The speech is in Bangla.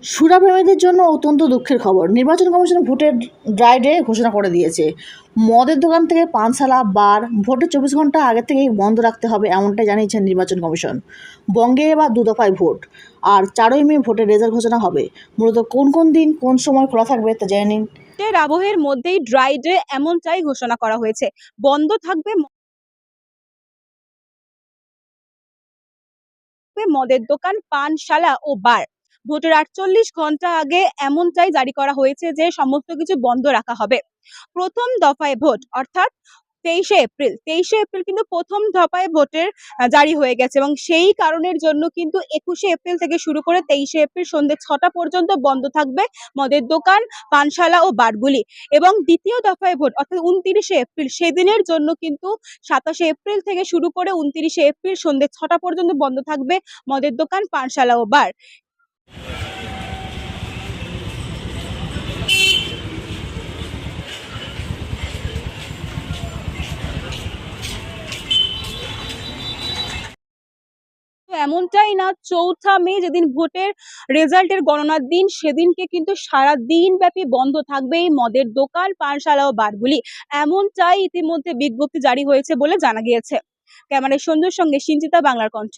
সুরাপ্রেমীদের জন্য অত্যন্ত দুঃখের খবর। নির্বাচন কমিশন ভোটের ড্রাই ডে ঘোষণা করে দিয়েছে। মদের দোকান থেকে পানশালা, বার ভোটের 24 ঘন্টা আগে থেকেই বন্ধ রাখতে হবে, এমনটাই জানিয়েছেন নির্বাচন কমিশন। বঙ্গে এবার 2 দফায় ভোট, আর 4ই মে ভোটের রেজাল্ট ঘোষণা হবে। মূলত কোন কোন দিন কোন সময় খোলা থাকবে তা জেনে নিন। এর আবহের মধ্যেই ড্রাই ডে এমনটাই ঘোষণা করা হয়েছে। বন্ধ থাকবে মদের দোকান, পানশালা ও বার। ভোটের 48 ঘন্টা আগে এমনটাই জারি করা হয়েছে যে সমস্ত কিছু বন্ধ রাখা হবে। প্রথম দফায় ভোট অর্থাৎ 23শে এপ্রিল কিন্তু প্রথম দফায় ভোটের জারি হয়ে গেছে, এবং সেই কারণের জন্য কিন্তু 21শে এপ্রিল থেকে শুরু করে 23শে এপ্রিল সন্ধ্যে 6টা পর্যন্ত বন্ধ থাকবে মদের দোকান, পানশালা ও বারগুলি। এবং দ্বিতীয় দফায় ভোট অর্থাৎ 29শে এপ্রিল, সেদিনের জন্য কিন্তু 27শে এপ্রিল থেকে শুরু করে 29শে এপ্রিল সন্ধ্যে 6টা পর্যন্ত বন্ধ থাকবে মদের দোকান, পানশালা ও বার। এমনটাই না, 4 মে যেদিন ভোটের রেজাল্টের গণনার দিন, সেদিনকে কিন্তু সারা দিন ব্যাপী বন্ধ থাকবে এই মদের দোকান, পানশালা ও বারগুলি। এমনটাই ইতিমধ্যে বিজ্ঞপ্তি জারি হয়েছে বলে জানা গিয়েছে। ক্যামেরায় সন্ধ্যুর সঙ্গে সিঞ্চিতা, বাংলার কণ্ঠ।